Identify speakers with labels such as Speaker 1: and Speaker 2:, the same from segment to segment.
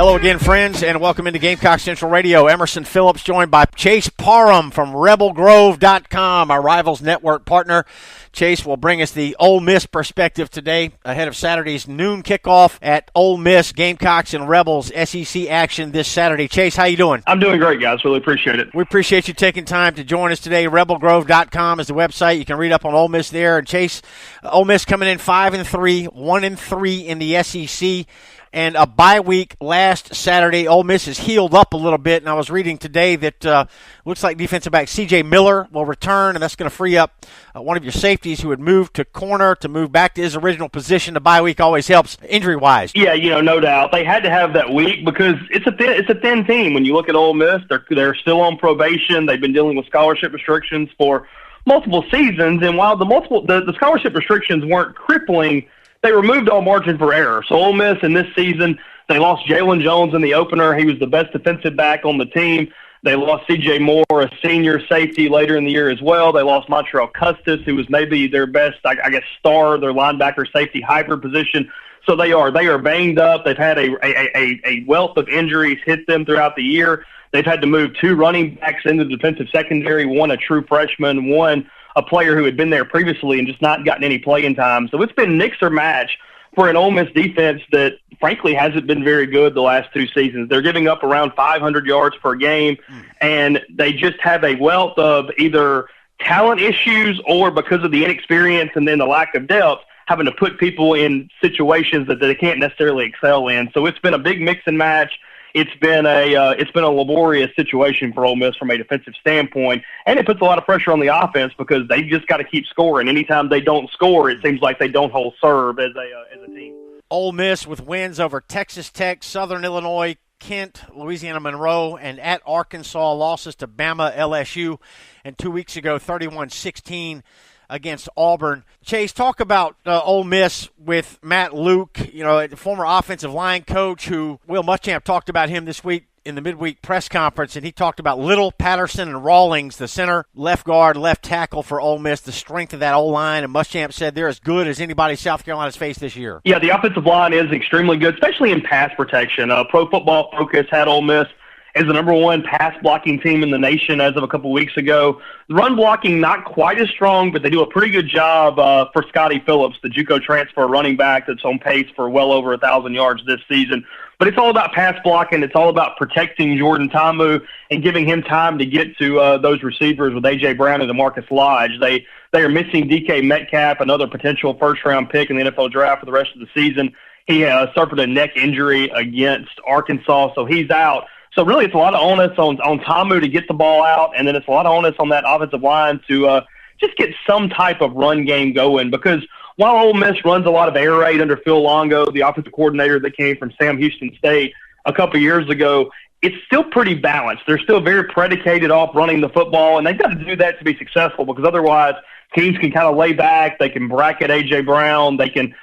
Speaker 1: Hello again, friends, and welcome into Gamecock Central Radio. Emerson Phillips joined by Chase Parham from RebelGrove.com, our Rivals Network partner. Chase will bring us the Ole Miss perspective today ahead of Saturday's noon kickoff at Ole Miss, Gamecocks and Rebels SEC action this Saturday. Chase, how you doing?
Speaker 2: I'm doing great, guys. Really appreciate it.
Speaker 1: We appreciate you taking time to join us today. RebelGrove.com is the website. You can read up on Ole Miss there. And Chase, Ole Miss coming in 5-3, 1-3 in the SEC. And a bye week last Saturday. Ole Miss has healed up a little bit, and I was reading today that looks like defensive back C.J. Miller will return, and that's going to free up one of your safeties who had moved to corner to move back to his original position. The bye week always helps injury-wise.
Speaker 2: Yeah, no doubt. They had to have that week because it's a thin team. When you look at Ole Miss, they're still on probation. They've been dealing with scholarship restrictions for multiple seasons, and while the scholarship restrictions weren't crippling, they removed all margin for error. So Ole Miss in this season, they lost Jalen Jones in the opener. He was the best defensive back on the team. They lost C.J. Moore, a senior safety, later in the year as well. They lost Montreal Custis, who was maybe their best, star, their linebacker safety hybrid position. So they are banged up. They've had a wealth of injuries hit them throughout the year. They've had to move two running backs into the defensive secondary, one a true freshman, one a player who had been there previously and just not gotten any playing time. So it's been mix or match for an Ole Miss defense that, frankly, hasn't been very good the last two seasons. They're giving up around 500 yards per game, and they just have a wealth of either talent issues or, because of the inexperience and then the lack of depth, having to put people in situations that they can't necessarily excel in. So it's been a big mix and match. It's been a laborious situation for Ole Miss from a defensive standpoint, and it puts a lot of pressure on the offense because they just got to keep scoring. Anytime they don't score, it seems like they don't hold serve as a team.
Speaker 1: Ole Miss with wins over Texas Tech, Southern Illinois, Kent, Louisiana Monroe, and at Arkansas, losses to Bama, LSU, and 2 weeks ago, 31-16 against Auburn. Chase, talk about Ole Miss with Matt Luke, the former offensive line coach who Will Muschamp talked about him this week in the midweek press conference, and he talked about Little, Patterson, and Rawlings, the center, left guard, left tackle for Ole Miss, the strength of that O-line, and Muschamp said they're as good as anybody South Carolina's faced this year.
Speaker 2: Yeah, the offensive line is extremely good, especially in pass protection. Pro Football Focus had Ole Miss as the number one pass blocking team in the nation as of a couple weeks ago. Run blocking not quite as strong, but they do a pretty good job for Scotty Phillips, the JUCO transfer running back that's on pace for well over 1,000 yards this season. But it's all about pass blocking. It's all about protecting Jordan Ta'amu and giving him time to get to those receivers with A.J. Brown and DeMarcus Lodge. They are missing DK Metcalf, another potential first-round pick in the NFL draft for the rest of the season. He suffered a neck injury against Arkansas, so he's out. So really it's a lot of onus on Ta'amu to get the ball out, and then it's a lot of onus on that offensive line to just get some type of run game going, because while Ole Miss runs a lot of air raid under Phil Longo, the offensive coordinator that came from Sam Houston State a couple years ago, it's still pretty balanced. They're still very predicated off running the football, and they've got to do that to be successful, because otherwise teams can kind of lay back. They can bracket A.J. Brown. They can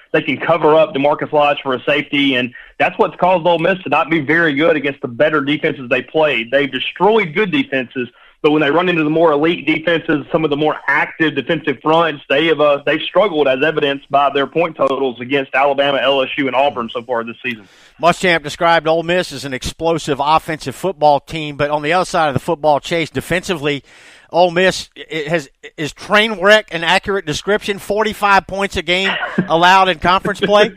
Speaker 2: cover up DeMarcus Lodge for a safety, and that's what's caused Ole Miss to not be very good against the better defenses they played. They've destroyed good defenses, but when they run into the more elite defenses, some of the more active defensive fronts, they've struggled, as evidenced by their point totals against Alabama, LSU, and Auburn so far this seain.
Speaker 1: Muschamp described Ole Miss as an explosive offensive football team, but on the other side of the football, Chase, defensively, Ole Miss is train wreck an accurate description. 45 points a game allowed in conference play.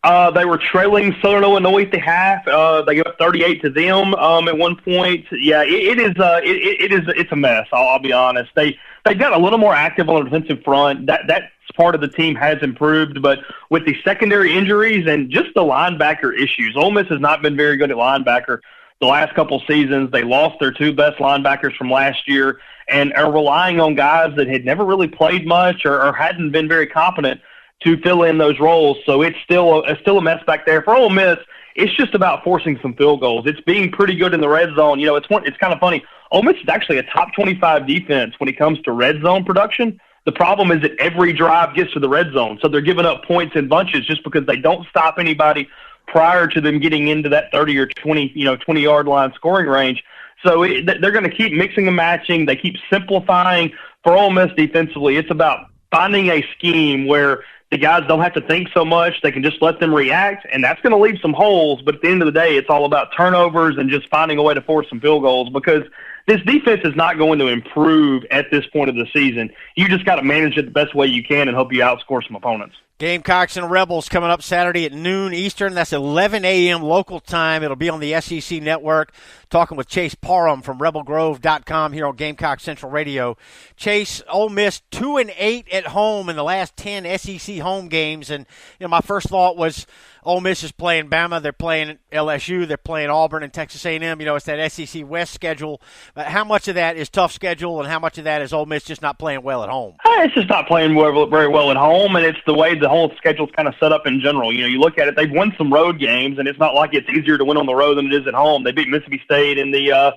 Speaker 2: They were trailing Southern Illinois at the half. They gave up 38 to them at one point. Yeah, it's a mess. I'll be honest. They got a little more active on the defensive front. That part of the team has improved, but with the secondary injuries and just the linebacker issues, Ole Miss has not been very good at linebacker the last couple seasons. They lost their two best linebackers from last year and are relying on guys that had never really played much or hadn't been very competent to fill in those roles. So it's still a mess back there. For Ole Miss, it's just about forcing some field goals. It's being pretty good in the red zone. It's kind of funny. Ole Miss is actually a top 25 defense when it comes to red zone production. The problem is that every drive gets to the red zone, so they're giving up points in bunches just because they don't stop anybody prior to them getting into that 30 or 20-yard line scoring range. So they're going to keep mixing and matching. They keep simplifying. For Ole Miss defensively, it's about finding a scheme where The guys don't have to think so much. They can just let them react, and that's going to leave some holes. But at the end of the day, it's all about turnovers and just finding a way to force some field goals, because this defense is not going to improve at this point of the season. You just got to manage it the best way you can and hope you outscore some opponents.
Speaker 1: Gamecocks and Rebels coming up Saturday at noon Eastern. That's 11 a.m. local time. It'll be on the SEC Network. Talking with Chase Parham from RebelGrove.com here on Gamecock Central Radio. Chase, Ole Miss 2-8 at home in the last 10 SEC home games. And my first thought was Ole Miss is playing Bama. They're playing LSU. They're playing Auburn and Texas A&M. It's that SEC West schedule. But how much of that is tough schedule, and how much of that is Ole Miss just not playing well at home?
Speaker 2: It's just not playing very well at home, and it's the way the whole schedule's kind of set up in general. You look at it, they've won some road games, and it's not like it's easier to win on the road than it is at home. They beat Mississippi State in the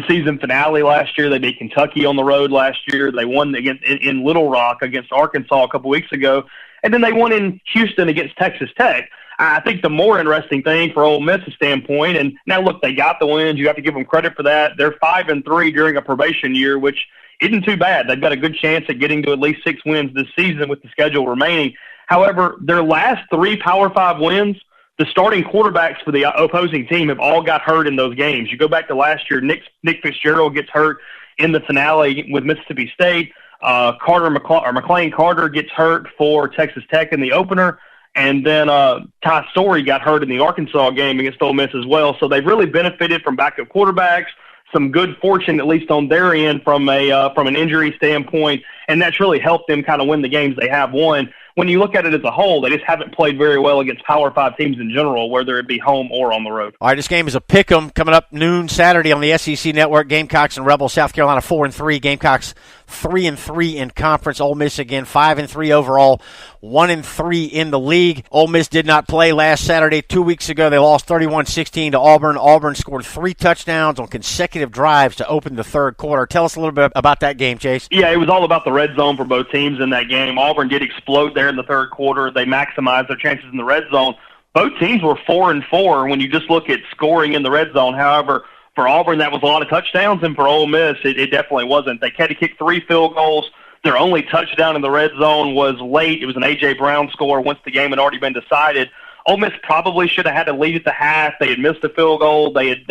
Speaker 2: season finale last year. They beat Kentucky on the road last year. They won in Little Rock against Arkansas a couple weeks ago, and then they won in Houston against Texas Tech. I think the more interesting thing for Ole Miss's standpoint, and now look, they got the wins. You have to give them credit for that. They're 5-3 during a probation year, which isn't too bad. They've got a good chance at getting to at least 6 wins this season with the schedule remaining. However, their last 3 Power 5 wins, the starting quarterbacks for the opposing team have all got hurt in those games. You go back to last year, Nick Fitzgerald gets hurt in the finale with Mississippi State. McLean Carter gets hurt for Texas Tech in the opener. And then Ty Story got hurt in the Arkansas game against Ole Miss as well. So they've really benefited from backup quarterbacks, some good fortune, at least on their end, from an injury standpoint, and that's really helped them kind of win the games they have won. When you look at it as a whole, they just haven't played very well against Power 5 teams in general, whether it be home or on the road.
Speaker 1: All right, this game is a pick'em coming up noon Saturday on the SEC Network. Gamecocks and Rebels, South Carolina 4-3. Gamecocks 3-3 in conference. Ole Miss again 5-3 overall, 1-3 in the league. Ole Miss did not play last Saturday. 2 weeks ago, they lost 31-16 to Auburn. Auburn scored 3 touchdowns on consecutive drives to open the third quarter. Tell us a little bit about that game, Chase.
Speaker 2: Yeah, it was all about the red zone for both teams in that game. Auburn did explode there in the third quarter. They maximized their chances in the red zone. Both teams were 4-4 when you just look at scoring in the red zone. However, for Auburn, that was a lot of touchdowns, and for Ole Miss, it definitely wasn't. They had to kick 3 field goals. Their only touchdown in the red zone was late. It was an A.J. Brown score once the game had already been decided. Ole Miss probably should have had to lead at the half. They had missed a field goal. They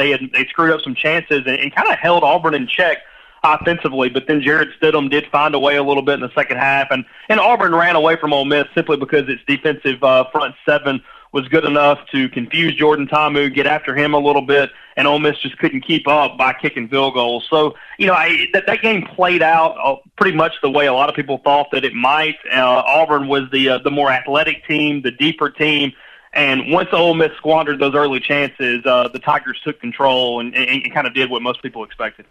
Speaker 2: screwed up some chances and kind of held Auburn in check offensively, but then Jared Stidham did find a way a little bit in the second half, and Auburn ran away from Ole Miss simply because its defensive front seven was good enough to confuse Jordan Ta'amu, get after him a little bit, and Ole Miss just couldn't keep up by kicking field goals. So, that game played out pretty much the way a lot of people thought that it might. Auburn was the more athletic team, the deeper team, and once Ole Miss squandered those early chances, the Tigers took control and kind of did what most people expected.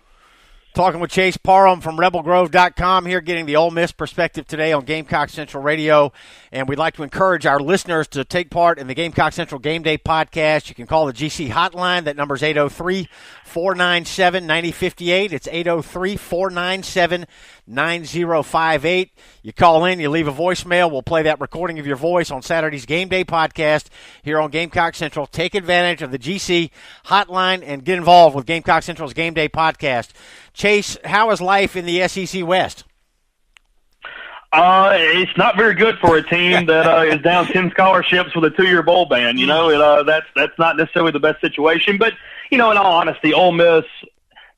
Speaker 1: Talking with Chase Parham from RebelGrove.com here, getting the Ole Miss perspective today on Gamecock Central Radio. And we'd like to encourage our listeners to take part in the Gamecock Central Game Day podcast. You can call the GC hotline. That number is 803-497-9058. It's 803-497-9058. You call in, you leave a voicemail. We'll play that recording of your voice on Saturday's Game Day podcast here on Gamecock Central. Take advantage of the GC hotline and get involved with Gamecock Central's Game Day podcast. Chase, how is life in the SEC West?
Speaker 2: It's not very good for a team that is down 10 scholarships with a 2-year bowl ban. That's not necessarily the best situation. But, in all honesty, Ole Miss,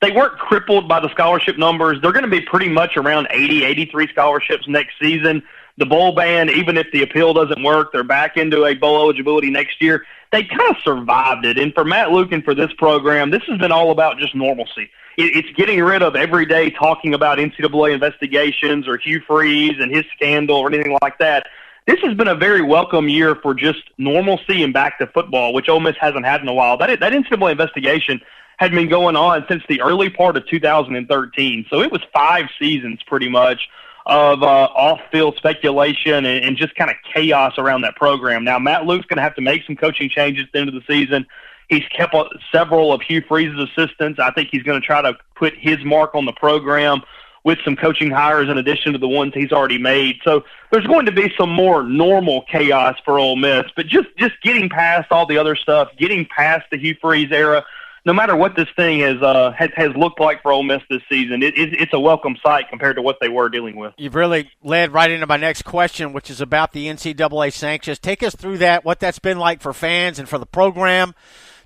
Speaker 2: they weren't crippled by the scholarship numbers. They're going to be pretty much around 80, 83 scholarships next season. The bowl ban, even if the appeal doesn't work, they're back into a bowl eligibility next year. They kind of survived it. And for Matt Luke and for this program, this has been all about just normalcy. It's getting rid of every day talking about NCAA investigations or Hugh Freeze and his scandal or anything like that. This has been a very welcome year for just normalcy and back to football, which Ole Miss hasn't had in a while. That NCAA investigation had been going on since the early part of 2013. So it was 5 seasons pretty much of off-field speculation and just kind of chaos around that program. Now, Matt Luke's going to have to make some coaching changes at the end of the season. He's kept several of Hugh Freeze's assistants. I think he's going to try to put his mark on the program with some coaching hires in addition to the ones he's already made. So there's going to be some more normal chaos for Ole Miss, but just getting past all the other stuff, getting past the Hugh Freeze era, no matter what this thing has looked like for Ole Miss this season, it's a welcome sight compared to what they were dealing with.
Speaker 1: You've really led right into my next question, which is about the NCAA sanctions. Take us through that, what that's been like for fans and for the program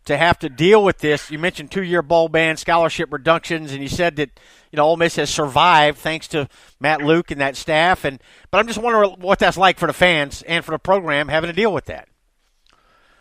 Speaker 1: to have to deal with this. You mentioned 2-year bowl ban, scholarship reductions, and you said that Ole Miss has survived thanks to Matt Luke and that staff. But I'm just wondering what that's like for the fans and for the program having to deal with that.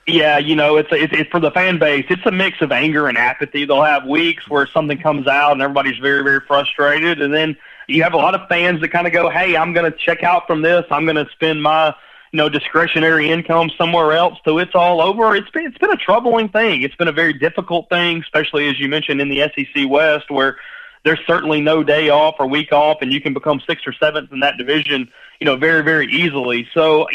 Speaker 2: Yeah, it's for the fan base. It's a mix of anger and apathy. They'll have weeks where something comes out and everybody's very, very frustrated, and then you have a lot of fans that kind of go, "Hey, I'm going to check out from this. I'm going to spend my discretionary income somewhere else till it's all over." It's been a troubling thing. It's been a very difficult thing, especially as you mentioned in the SEC West, where there's certainly no day off or week off, and you can become 6th or 7th in that division, very, very easily. So,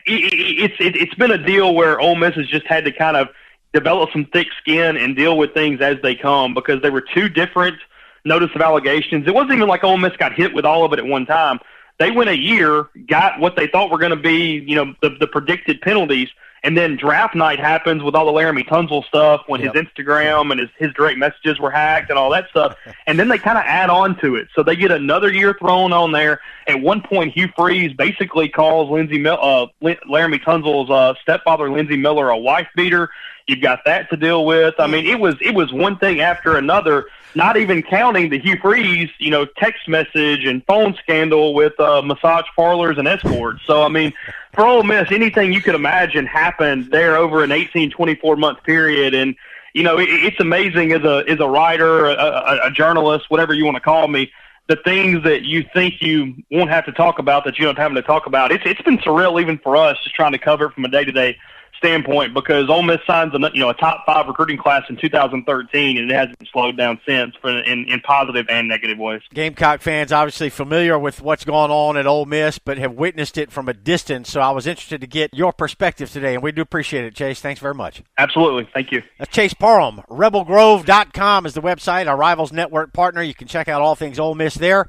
Speaker 2: it's been a deal where Ole Miss has just had to kind of develop some thick skin and deal with things as they come, because there were 2 different notice of allegations. It wasn't even like Ole Miss got hit with all of it at one time. They went a year, got what they thought were going to be, the predicted penalties, and then draft night happens with all the Laramie Tunsil stuff when his Instagram and his direct messages were hacked and all that stuff, and then they kind of add on to it. So they get another year thrown on there. At one point, Hugh Freeze basically calls Laramie Tunsil's stepfather, Lindsey Miller, a wife beater. You've got that to deal with. I mean, it was one thing after another, not even counting the Hugh Freeze, text message and phone scandal with massage parlors and escorts. So, I mean, for Ole Miss, anything you could imagine happened there over an 18, 24-month period. And, it's amazing as a writer, a journalist, whatever you want to call me, the things that you think you won't have to talk about that you end up having to talk about. It's been surreal even for us just trying to cover it from a day-to-day standpoint, because Ole Miss signs a top 5 recruiting class in 2013, and it hasn't slowed down since in positive and negative ways.
Speaker 1: Gamecock fans obviously familiar with what's going on at Ole Miss, but have witnessed it from a distance. So I was interested to get your perspective today, and we do appreciate it, Chase. Thanks very much.
Speaker 2: Absolutely. Thank you.
Speaker 1: That's Chase Parham. RebelGrove.com is the website, our Rivals Network partner. You can check out all things Ole Miss there.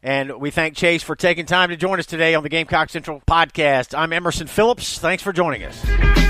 Speaker 1: And we thank Chase for taking time to join us today on the Gamecock Central podcast. I'm Emerson Phillips. Thanks for joining us.